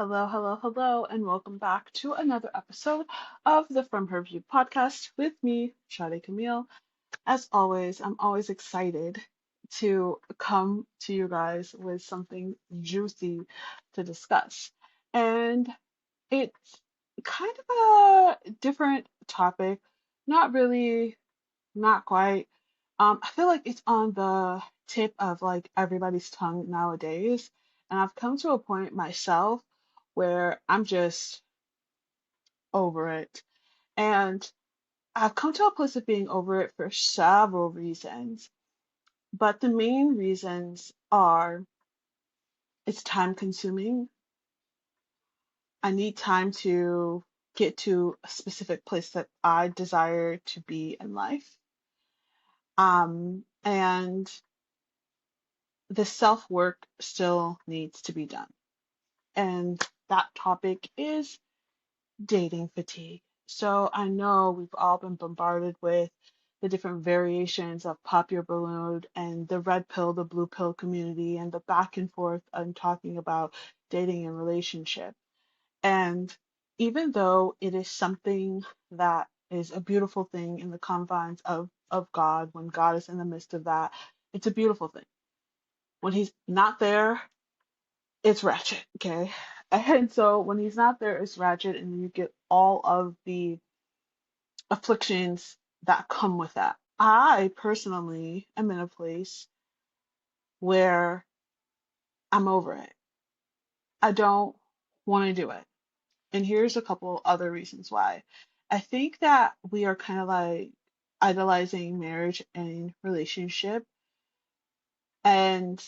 Hello, hello, hello, and welcome back to another episode of the From Her View podcast with me, Sade Camille. As always, I'm always excited to come to you guys with something juicy to discuss. And it's kind of a different topic, not really, not quite. I feel like it's on the tip of like everybody's tongue nowadays. And I've come to a point myself where I'm just over it. And I've come to a place of being over it for several reasons. But the main reasons are it's time consuming. I need time to get to a specific place that I desire to be in life. And the self work still needs to be done. And that topic is dating fatigue. So I know we've all been bombarded with the different variations of popular balloon and the red pill, the blue pill community, and the back and forth and talking about dating and relationship. And even though it is something that is a beautiful thing in the confines of God, when God is in the midst of that, it's a beautiful thing. When he's not there, it's ratchet, okay? And so when he's not there, it's ratchet, and you get all of the afflictions that come with that. I personally am in a place where I'm over it. I don't want to do it. And here's a couple other reasons why. I think that we are kind of like idolizing marriage and relationship and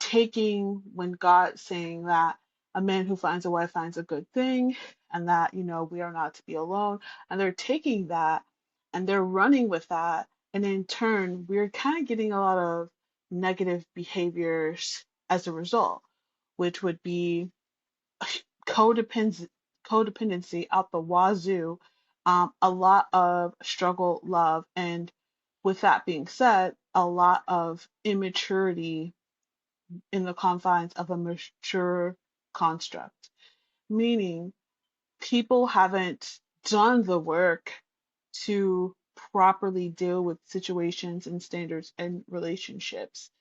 taking when God's saying that a man who finds a wife finds a good thing and that, we are not to be alone. And they're taking that and they're running with that. And in turn, we're kind of getting a lot of negative behaviors as a result, which would be codependency, codependency out the wazoo, a lot of struggle, love, and with that being said, a lot of immaturity in the confines of a mature construct, meaning people haven't done the work to properly deal with situations and standards and relationships.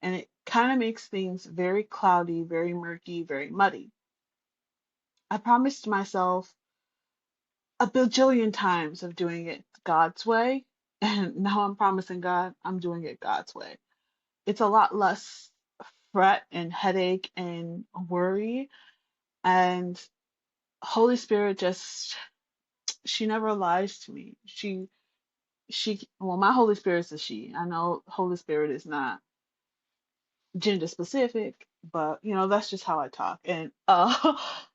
And it kind of makes things very cloudy, very murky, very muddy. I promised myself a bajillion times of doing it God's way. And now I'm promising God I'm doing it God's way. It's a lot less fret and headache and worry. And Holy Spirit just, she never lies to me. Well, my Holy Spirit is a she. I know Holy Spirit is not gender specific, but that's just how I talk. And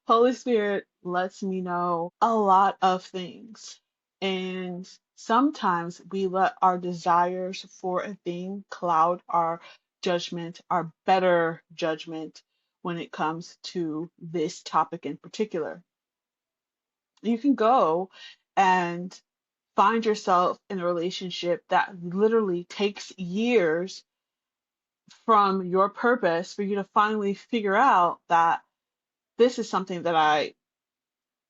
Holy Spirit lets me know a lot of things. And sometimes we let our desires for a thing cloud our judgment, our better judgment when it comes to this topic in particular. You can go and find yourself in a relationship that literally takes years from your purpose for you to finally figure out that this is something that I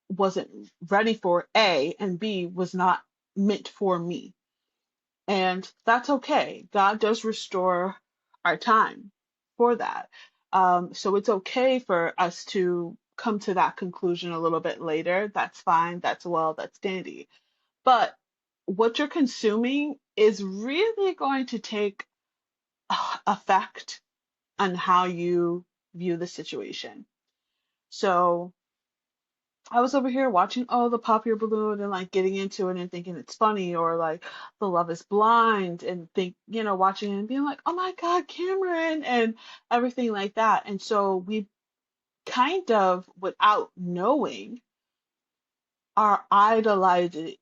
wasn't ready for, A, and B, was not meant for me. And that's okay. God does restore our time for that. So it's okay for us to come to that conclusion a little bit later. That's fine. That's well, that's dandy. But what you're consuming is really going to take effect on how you view the situation. So I was over here watching the popular balloon and like getting into it and thinking it's funny, or like the Love is Blind and watching it and being like, oh my God, Cameron, and everything like that. And so we kind of, without knowing, are idolizing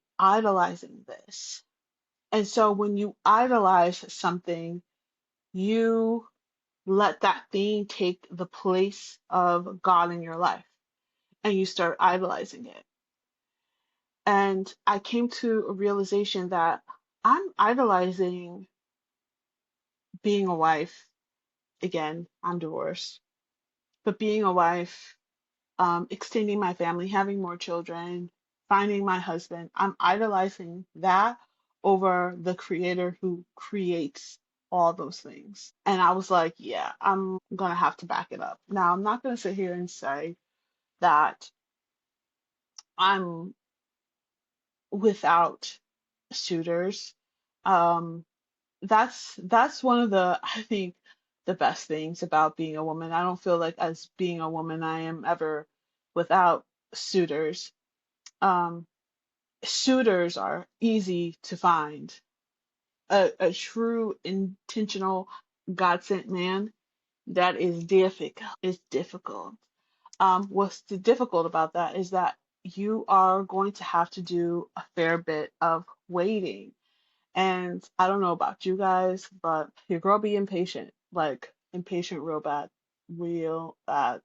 this. And so when you idolize something, you let that thing take the place of God in your life and you start idolizing it. And I came to a realization that I'm idolizing being a wife. Again, I'm divorced, but being a wife extending my family, having more children, finding my husband. I'm idolizing that over the creator who creates all those things. And I was like, yeah, I'm gonna have to back it up. Now, I'm not gonna sit here and say that I'm without suitors. Um, that's one of the, I think, the best things about being a woman. I don't feel like as being a woman I am ever without suitors. Um, Suitors are easy to find. A true intentional God sent man, that is difficult. It's difficult. What's difficult about that is that you are going to have to do a fair bit of waiting. And I don't know about you guys, but your girl be impatient, like impatient real bad, real bad.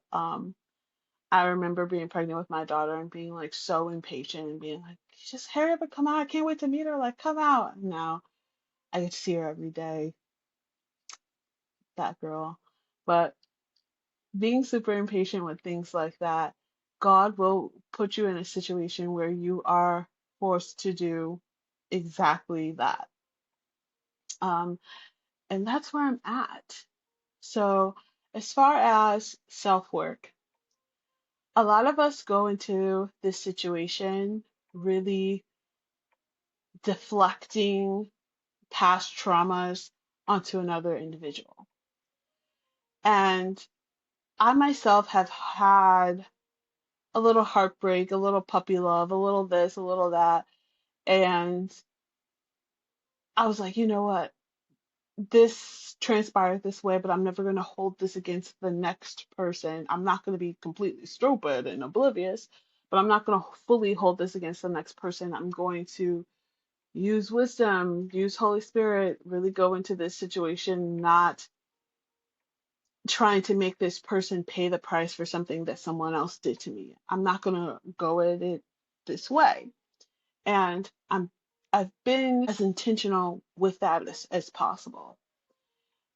I remember being pregnant with my daughter and being like so impatient and being like, just hurry up and come out. I can't wait to meet her. Like, come out. Now I get to see her every day, that girl. But being super impatient with things like that, God will put you in a situation where you are forced to do exactly that. Um, and that's where I'm at. So, as far as self work, a lot of us go into this situation really deflecting past traumas onto another individual. And I myself have had a little heartbreak, a little puppy love, a little this, a little that. And I was like, you know what? This transpired this way, but I'm never going to hold this against the next person. I'm not going to be completely stupid and oblivious, but I'm not going to fully hold this against the next person. I'm going to use wisdom, use Holy Spirit, really go into this situation, not trying to make this person pay the price for something that someone else did to me. I'm not going to go at it this way. And I've been as intentional with that as possible.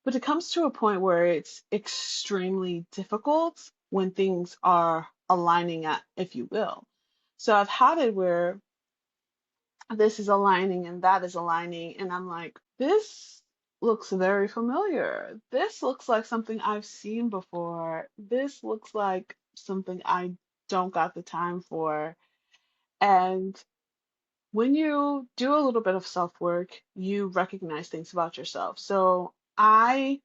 But it comes to a point where it's extremely difficult when things are aligning at, if you will. So I've had it where this is aligning and that is aligning, and I'm like, this looks very familiar. This looks like something I've seen before. This looks like something I don't got the time for. And when you do a little bit of self work, you recognize things about yourself. So I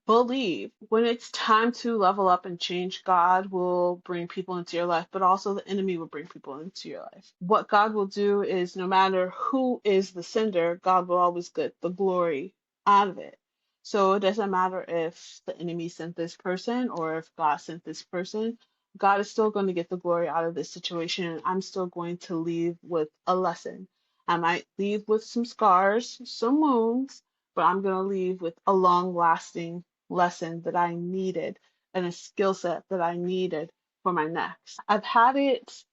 believe when it's time to level up and change, God will bring people into your life, but also the enemy will bring people into your life. What God will do is no matter who is the sender, God will always get the glory out of it. So it doesn't matter if the enemy sent this person or if God sent this person. God is still going to get the glory out of this situation, and I'm still going to leave with a lesson. I might leave with some scars, some wounds, but I'm going to leave with a long lasting lesson that I needed and a skill set that I needed for my next. I've had it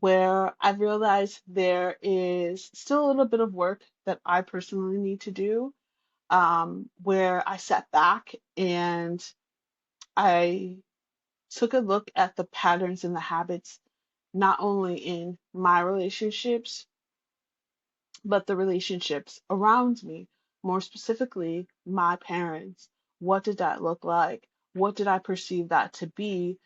where I've realized there is still a little bit of work that I personally need to do, where I sat back and I took a look at the patterns and the habits, not only in my relationships, but the relationships around me, more specifically, my parents. What did that look like? What did I perceive that to be?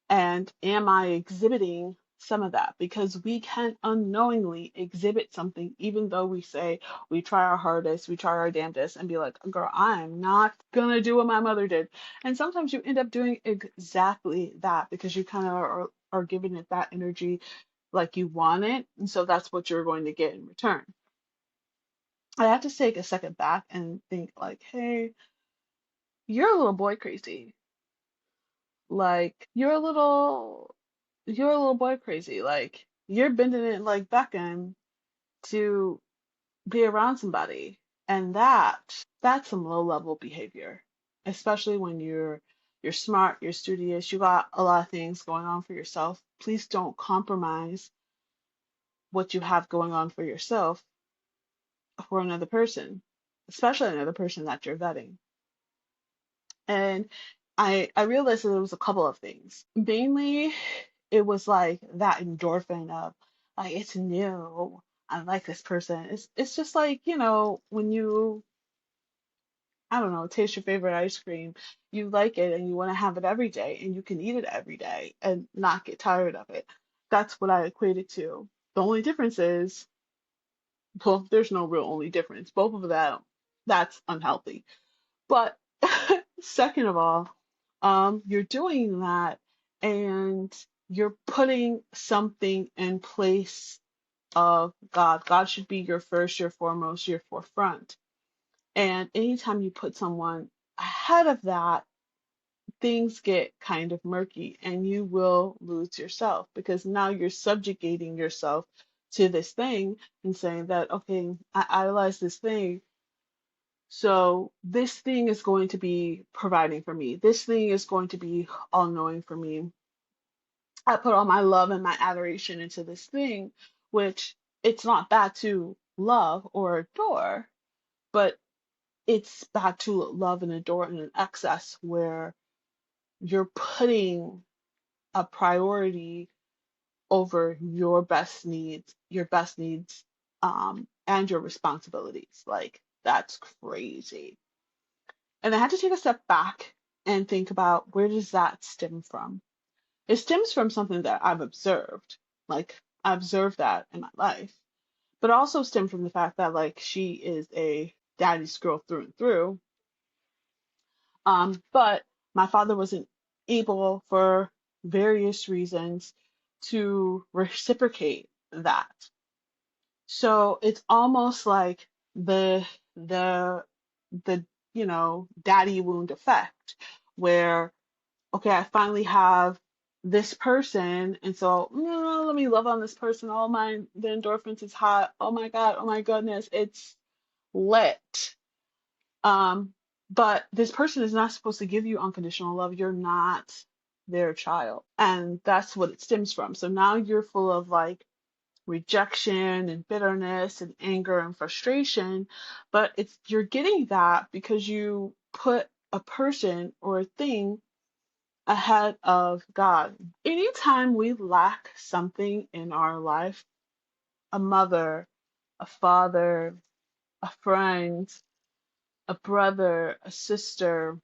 And am I exhibiting some of that? Because we can unknowingly exhibit something, even though we say we try our hardest, we try our damnedest, and be like, girl, I'm not gonna do what my mother did. And sometimes you end up doing exactly that because you kind of are giving it that energy like you want it. And so that's what you're going to get in return. I have to take a second back and think like, hey, you're a little boy crazy. Like you're a little boy crazy. Like you're bending it like Beckham to be around somebody. And that's some low level behavior. Especially when you're smart, you're studious, you got a lot of things going on for yourself. Please don't compromise what you have going on for yourself for another person, especially another person that you're vetting. And I realized that there was a couple of things. Mainly, it was like that endorphin of like it's new. I like this person. It's just like, when you, I don't know, taste your favorite ice cream, you like it and you want to have it every day and you can eat it every day and not get tired of it. That's what I equate it to. The only difference is, well, there's no real only difference. Both of that, that's unhealthy. But second of all, you're doing that and you're putting something in place of God. God should be your first, your foremost, your forefront. And anytime you put someone ahead of that, things get kind of murky and you will lose yourself because now you're subjugating yourself to this thing and saying that, okay, I idolize this thing. So this thing is going to be providing for me. This thing is going to be all knowing for me. I put all my love and my adoration into this thing, which it's not bad to love or adore, but it's bad to love and adore in an excess where you're putting a priority over your best needs, and your responsibilities. Like, that's crazy. And I had to take a step back and think about, where does that stem from? It stems from something that I've observed. Like, I observed that in my life, but also stemmed from the fact that, like, she is a daddy's girl through and through. But my father wasn't able, for various reasons, to reciprocate that. So it's almost like the the daddy wound effect, where, okay, I finally have this person, and so, let me love on this person. All the endorphins is hot. Oh my God, oh my goodness, it's lit. Um, but this person is not supposed to give you unconditional love. You're not their child. And that's what it stems from. So now you're full of like rejection and bitterness and anger and frustration, but you're getting that because you put a person or a thing ahead of God. Anytime we lack something in our life, a mother, a father, a friend, a brother, a sister,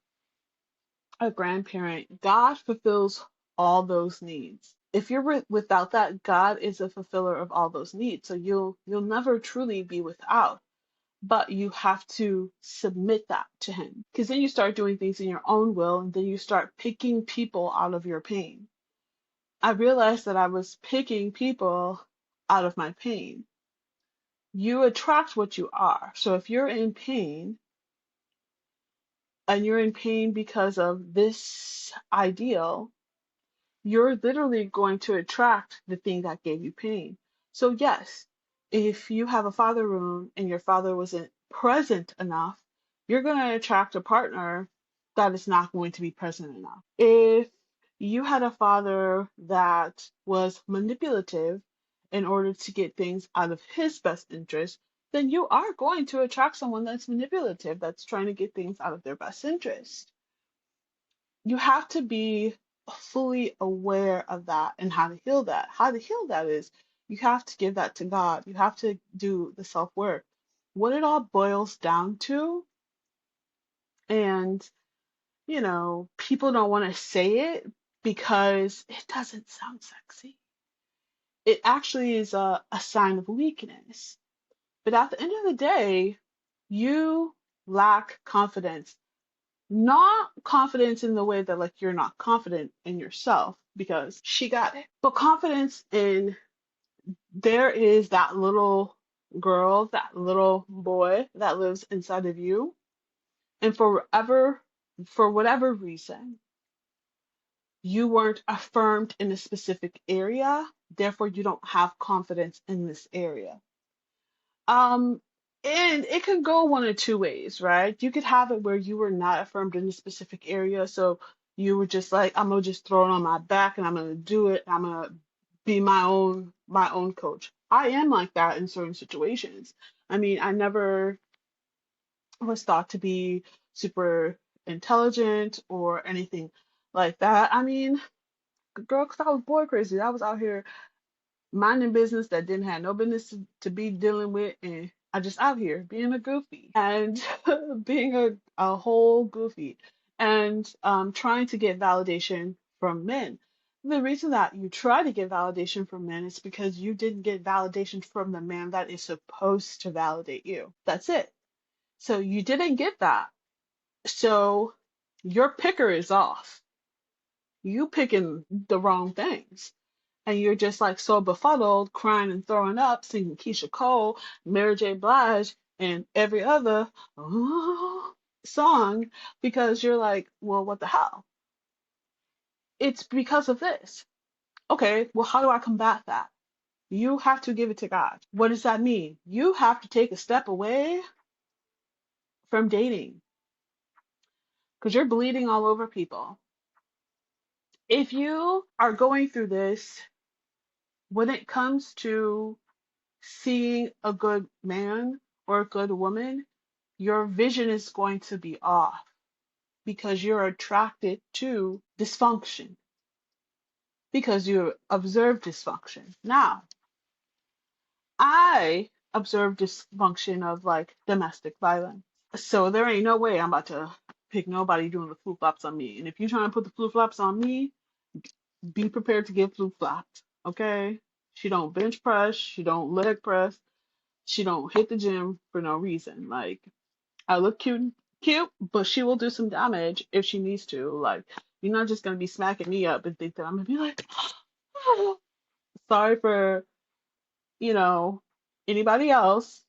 a grandparent, God fulfills all those needs. If you're without that, God is a fulfiller of all those needs. So you'll never truly be without, but you have to submit that to Him. Because then you start doing things in your own will, and then you start picking people out of your pain. I realized that I was picking people out of my pain. You attract what you are. So if you're in pain, and you're in pain because of this ideal, you're literally going to attract the thing that gave you pain. So, yes, if you have a father wound and your father wasn't present enough, you're going to attract a partner that is not going to be present enough. If you had a father that was manipulative in order to get things out of his best interest, then you are going to attract someone that's manipulative, that's trying to get things out of their best interest. You have to be fully aware of that and how to heal that. How to heal that is, you have to give that to God. You have to do the self work. What it all boils down to, and people don't want to say it because it doesn't sound sexy. It actually is a sign of weakness. But at the end of the day, you lack confidence. Not confidence in the way that, like, you're not confident in yourself, because she got it, but confidence in, there is that little girl, that little boy that lives inside of you, and for whatever reason, you weren't affirmed in a specific area, therefore you don't have confidence in this area. Um, and it could go one of two ways, right? You could have it where you were not affirmed in a specific area, so you were just like, I'm gonna just throw it on my back and I'm gonna do it. I'm gonna be my own coach. I am like that in certain situations. I mean, I never was thought to be super intelligent or anything like that. I mean, girl, 'cause I was boy crazy. I was out here minding business that didn't have no business to be dealing with, and I just out here being a goofy and being a whole goofy and trying to get validation from men. The reason that you try to get validation from men is because you didn't get validation from the man that is supposed to validate you. That's it. So you didn't get that. So your picker is off. You picking the wrong things. And you're just like so befuddled, crying and throwing up, singing Keisha Cole, Mary J. Blige, and every other song because you're like, well, what the hell? It's because of this. Okay, well, how do I combat that? You have to give it to God. What does that mean? You have to take a step away from dating because you're bleeding all over people. If you are going through this, when it comes to seeing a good man or a good woman, your vision is going to be off because you're attracted to dysfunction, because you observe dysfunction. Now, I observe dysfunction of like domestic violence. So there ain't no way I'm about to pick nobody doing the flip flops on me. And if you're trying to put the flip flops on me, be prepared to get flip flopped. Okay? She don't bench press, she don't leg press, she don't hit the gym for no reason. Like I look cute, but she will do some damage if she needs to. Like you're not just gonna be smacking me up and think that I'm gonna be like, oh, sorry for you know anybody else,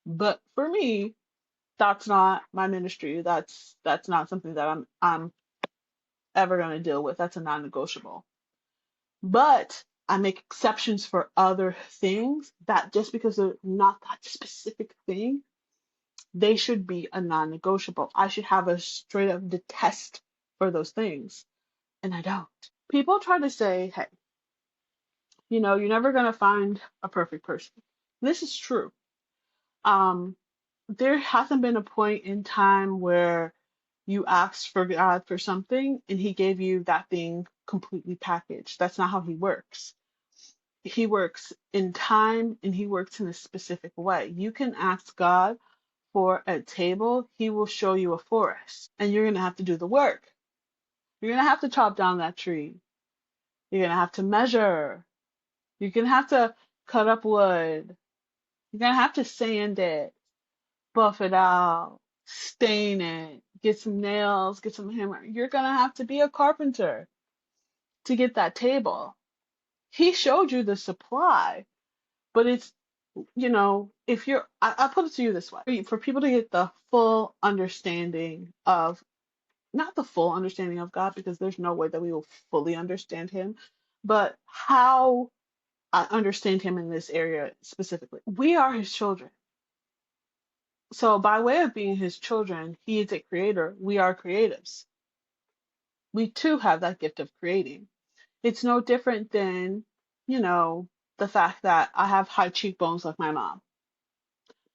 but for me, that's not my ministry. That's not something that I'm ever gonna deal with. That's a non-negotiable. But I make exceptions for other things that just because they're not that specific thing, they should be a non-negotiable. I should have a straight up detest for those things, and I don't. People try to say, hey, you're never gonna find a perfect person. This is true. Um, there hasn't been a point in time where you asked for God for something and he gave you that thing completely packaged. That's not how he works. He works in time and he works in a specific way. You can ask God for a table, he will show you a forest, and you're going to have to do the work. You're going to have to chop down that tree. You're going to have to measure. You're going to have to cut up wood. You're going to have to sand it, buff it out, stain it, get some nails, get some hammer. You're going to have to be a carpenter to get that table. He showed you the supply, but it's, if I put it to you this way, for people to get the full understanding of, not the full understanding of God, because there's no way that we will fully understand him, but how I understand him in this area specifically. We are his children. So by way of being his children, he is a creator. We are creatives. We too have that gift of creating. It's no different than, the fact that I have high cheekbones like my mom,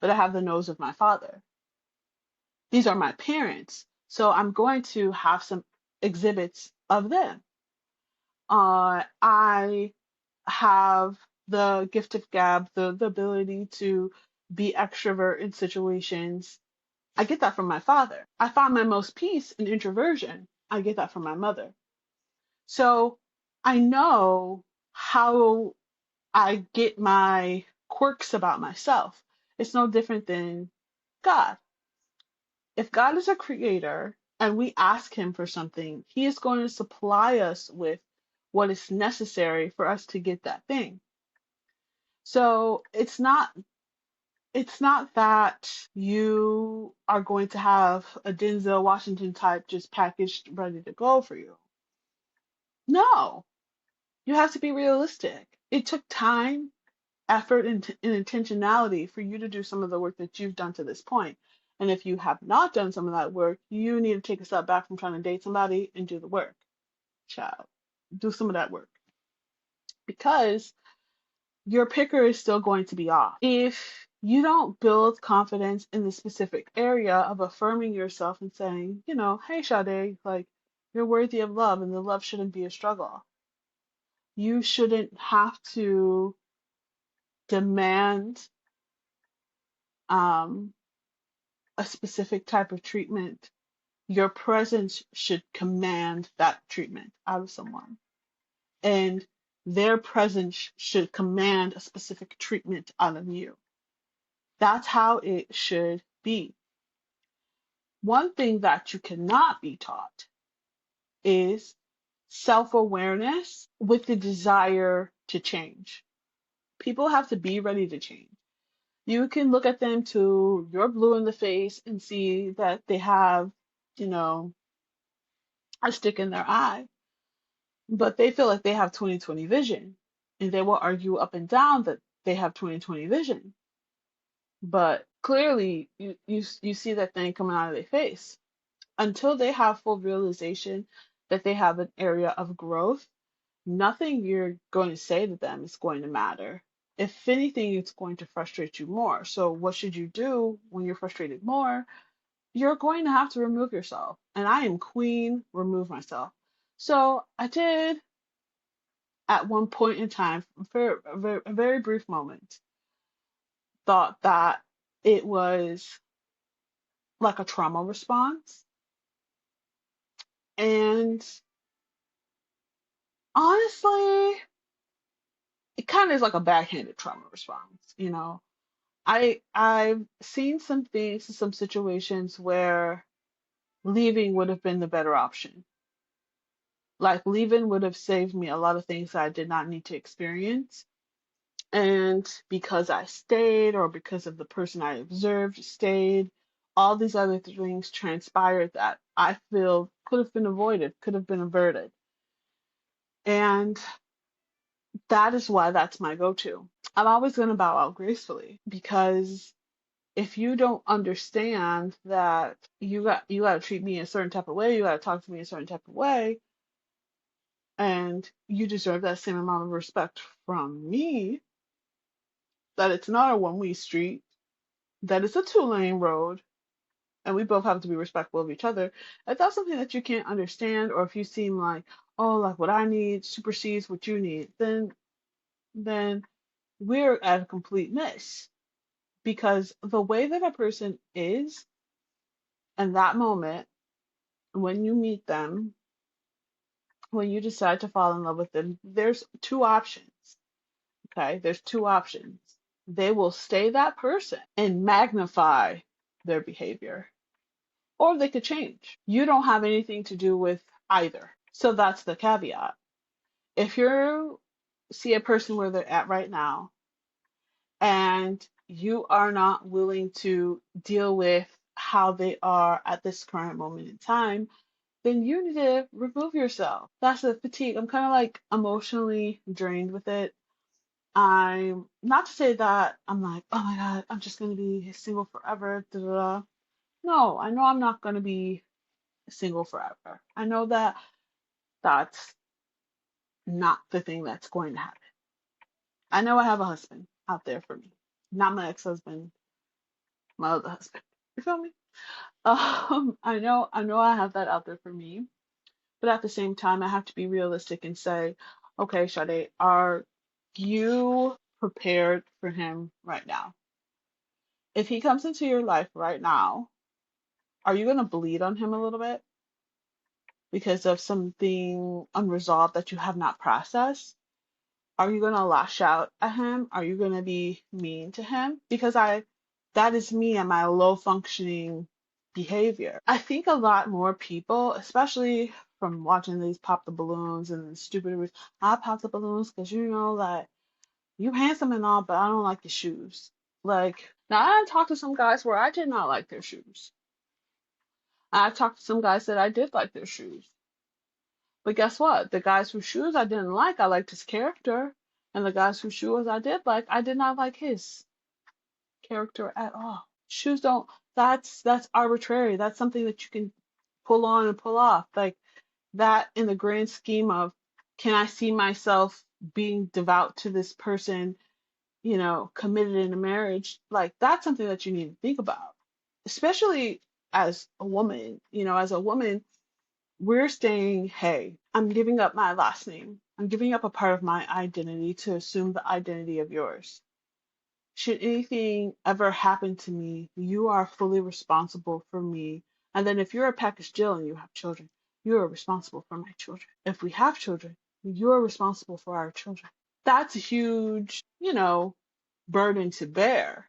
but I have the nose of my father. These are my parents. So I'm going to have some exhibits of them. I have the gift of gab, the ability to be extrovert in situations. I get that from my father. I find my most peace in introversion. I get that from my mother. So I know how I get my quirks about myself. It's no different than God. If God is a creator and we ask him for something, he is going to supply us with what is necessary for us to get that thing. So it's not that you are going to have a Denzel Washington type just packaged ready to go for you. No, you have to be realistic. It took time, effort, and intentionality for you to do some of the work that you've done to this point. And if you have not done some of that work, you need to take a step back from trying to date somebody and do the work. Child, do some of that work because your picker is still going to be off. If You don't build confidence in the specific area of affirming yourself and saying, hey, Sade, like, you're worthy of love and the love shouldn't be a struggle. You shouldn't have to demand um, a specific type of treatment. Your presence should command that treatment out of someone. And their presence should command a specific treatment out of you. That's how it should be. One thing that you cannot be taught is self awareness with the desire to change. People have to be ready to change. You can look at them to you're blue in the face and see that they have, you know, a stick in their eye, but they feel like they have 20/20 vision. And they will argue up and down that they have 20/20 vision. But clearly, you see that thing coming out of their face. Until they have full realization that they have an area of growth, nothing you're going to say to them is going to matter. If anything, it's going to frustrate you more. So, what should you do when you're frustrated more? You're going to have to remove yourself. And I am queen, remove myself. So, I did at one point in time, for a very brief moment, thought that it was like a trauma response. And honestly, it kind of is like a backhanded trauma response. I've seen some things, some situations where leaving would have been the better option. Like leaving would have saved me a lot of things that I did not need to experience. And because I stayed, or because of the person I observed stayed, all these other things transpired that I feel could have been avoided, could have been averted. And that is why that's my go-to. I'm always going to bow out gracefully, because if you don't understand that you got to treat me a certain type of way, you got to talk to me a certain type of way, and you deserve that same amount of respect from me, that it's not a one-way street, that it's a two-lane road, and we both have to be respectful of each other. If that's something that you can't understand, or if you seem like, oh, like what I need supersedes what you need, then we're at a complete miss. Because the way that a person is in that moment, when you meet them, when you decide to fall in love with them, there's two options. Okay, there's two options. They will stay that person and magnify their behavior, or they could change. You don't have anything to do with either. So that's the caveat. If you see a person where they're at right now, and you are not willing to deal with how they are at this current moment in time, then you need to remove yourself. That's the fatigue. I'm kind of like emotionally drained with it. I'm not to say that I'm like, oh my God, I'm just going to be single forever. Da, da, da. No, I know I'm not going to be single forever. I know that that's not the thing that's going to happen. I know I have a husband out there for me, not my ex-husband, my other husband. You feel me? I know I have that out there for me. But at the same time, I have to be realistic and say, okay, Sade, are you prepared for him right now? If he comes into your life right now, are you going to bleed on him a little bit because of something unresolved that you have not processed? Are you going to lash out at him? Are you going to be mean to him? Because that is me and my low functioning behavior. I think a lot more people, especially from watching these pop the balloons and the stupid, I pop the balloons because like you handsome and all, but I don't like your shoes. Like, now I talked to some guys where I did not like their shoes. I talked to some guys that I did like their shoes. But guess what? The guys whose shoes I didn't like, I liked his character. And the guys whose shoes I did like, I did not like his character at all. Shoes don't, that's arbitrary. That's something that you can pull on and pull off. Like that in the grand scheme of, can I see myself being devout to this person committed in a marriage, like that's something that you need to think about, especially as a woman. As a woman, we're saying, hey, I'm giving up my last name. I'm giving up a part of my identity to assume the identity of yours. Should anything ever happen to me, you are fully responsible for me. And then if you're a package deal and you have children, you are responsible for my children. If we have children, you're responsible for our children. That's a huge, burden to bear.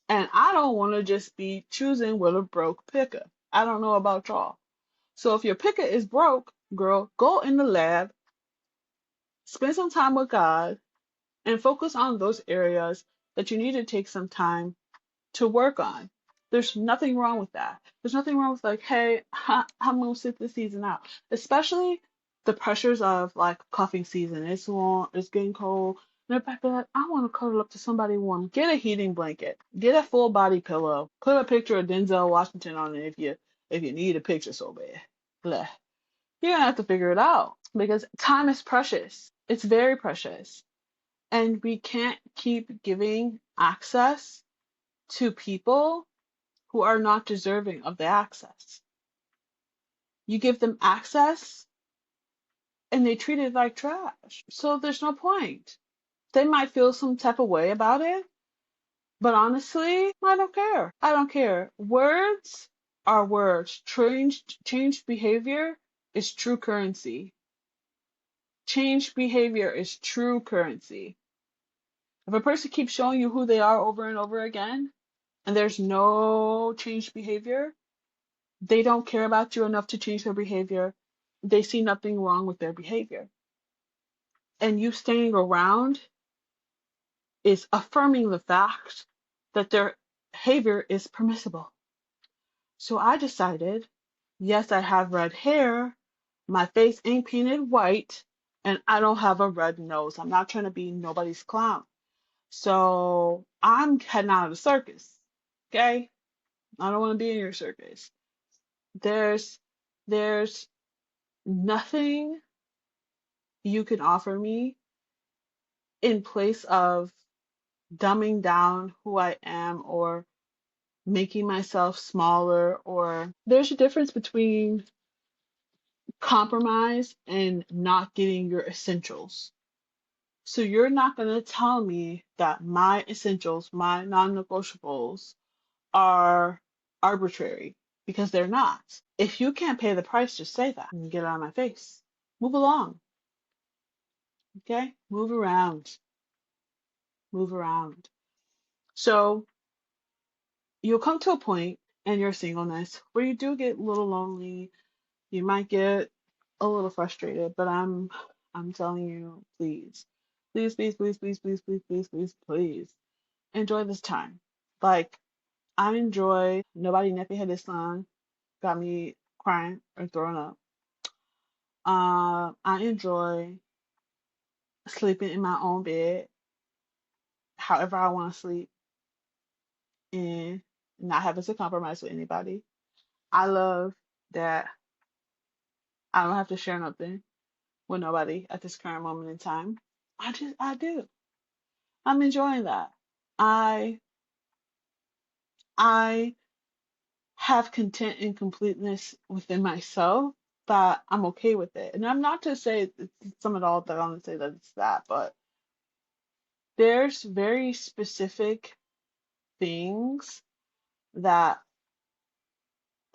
And I don't want to just be choosing with a broke picker. I don't know about y'all. So if your picker is broke, girl, go in the lab, spend some time with God, and focus on those areas that you need to take some time to work on. There's nothing wrong with that. There's nothing wrong with like, hey, I'm gonna sit this season out. Especially the pressures of like cuffing season. It's warm, it's getting cold. And if I feel like I want to cuddle up to somebody warm, get a heating blanket, get a full body pillow, put a picture of Denzel Washington on it if you need a picture so bad. Bleh. You're gonna have to figure it out because time is precious. It's very precious. And we can't keep giving access to people who are not deserving of the access. You give them access and they treat it like trash. So there's no point. They might feel some type of way about it, but honestly, I don't care. I don't care. Words are words. Changed behavior is true currency. Changed behavior is true currency. If a person keeps showing you who they are over and over again, and there's no changed behavior, they don't care about you enough to change their behavior. They see nothing wrong with their behavior. And you staying around is affirming the fact that their behavior is permissible. So I decided, yes, I have red hair, my face ain't painted white, and I don't have a red nose. I'm not trying to be nobody's clown. So I'm heading out of the circus. Okay? I don't want to be in your circus. There's there's nothing you can offer me in place of dumbing down who I am or making myself smaller, or there's a difference between compromise and not getting your essentials. So you're not going to tell me that my essentials, my non-negotiables are arbitrary because they're not. If you can't pay the price, just say that and get out of my face. Move along, okay? Move around, move around. So you'll come to a point in your singleness where you do get a little lonely. You might get a little frustrated, but I'm telling you, please, please, please, please, please, please, please, please, please, please, enjoy this time. Like I enjoy Nobody Nappy Headed Song got me crying or throwing up. I enjoy sleeping in my own bed, however I want to sleep, and not having to compromise with anybody. I love that I don't have to share nothing with nobody at this current moment in time. I do. I'm enjoying that. I I have content and completeness within myself that I'm okay with it. And I'm not to say it's some of all that I'm gonna say that it's that, but there's very specific things that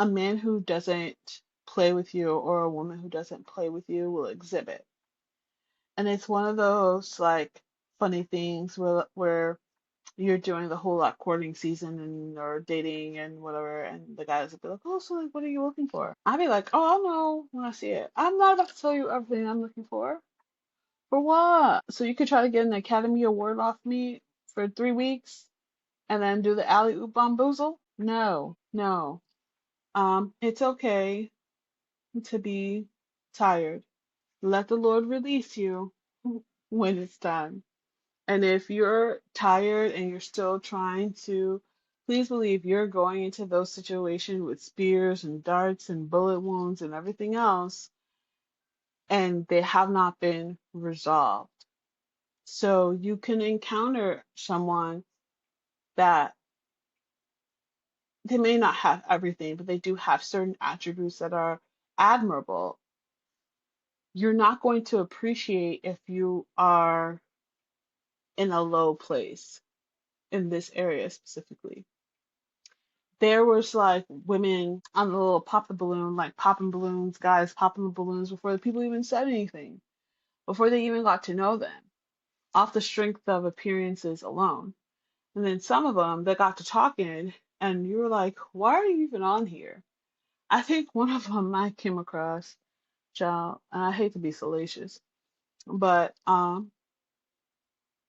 a man who doesn't play with you or a woman who doesn't play with you will exhibit. And it's one of those like funny things where you're doing the whole like courting season and or dating and whatever, and the guys will be like, "Oh, so like, what are you looking for?" I'd be like, "Oh, I'll know when I see it. I'm not about to tell you everything I'm looking for. For what? So you could try to get an Academy Award off me for 3 weeks and then do the alley oop bamboozle? No, no. It's okay to be tired. Let the Lord release you when it's time. And if you're tired and you're still trying to, please believe you're going into those situations with spears and darts and bullet wounds and everything else, and they have not been resolved. So you can encounter someone that they may not have everything, but they do have certain attributes that are admirable. You're not going to appreciate if you are in a low place in this area specifically. There was like women on the little pop the balloon, like popping balloons, guys popping the balloons before the people even said anything, before they even got to know them, off the strength of appearances alone. And then some of them that got to talking, and you were like, why are you even on here? I think one of them I came across, child, and I hate to be salacious, but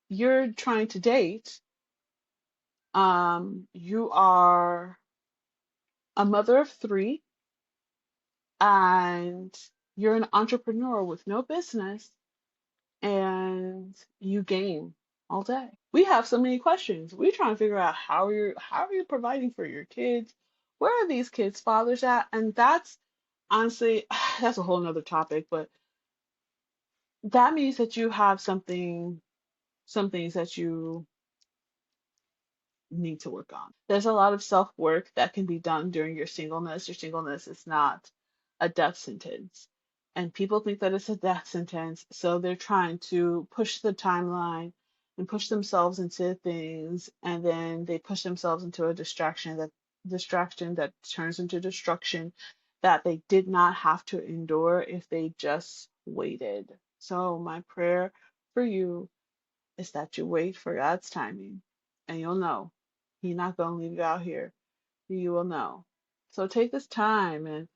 you're trying to date, you are a mother of three, and you're an entrepreneur with no business, and you game all day. We have so many questions. We're trying to figure out how are you providing for your kids? Where are these kids' fathers at? And that's honestly that's a whole nother topic, but that means that you have some things that you need to work on. There's a lot of self work that can be done during your singleness. Your singleness is not a death sentence. And people think that it's a death sentence, so they're trying to push the timeline and push themselves into things, and then they push themselves into a distraction that turns into destruction that they did not have to endure if they just waited. So my prayer for you is that you wait for God's timing, and you'll know. He's not going to leave you out here. You will know. So take this time and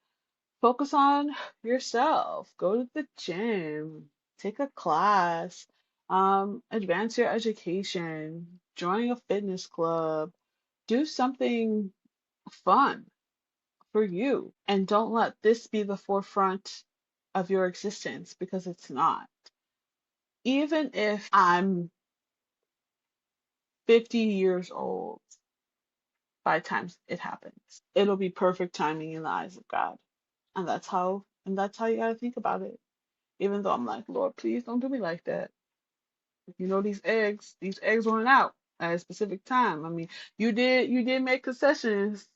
focus on yourself. Go to the gym, take a class, advance your education, join a fitness club, do something fun for you. And don't let this be the forefront of your existence, because it's not. Even if I'm 50 years old by the time it happens, it'll be perfect timing in the eyes of God. And that's how you gotta think about it. Even though I'm like, Lord, please don't do me like that. You know, these eggs went out at a specific time. I mean, you did make concessions,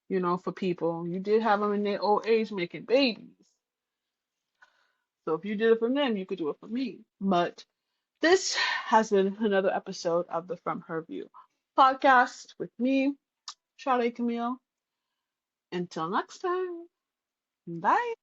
for people. You did have them in their old age making babies. So if you did it for them, you could do it for me. But this has been another episode of the From Her View podcast with me, Sade Camille. Until next time, bye.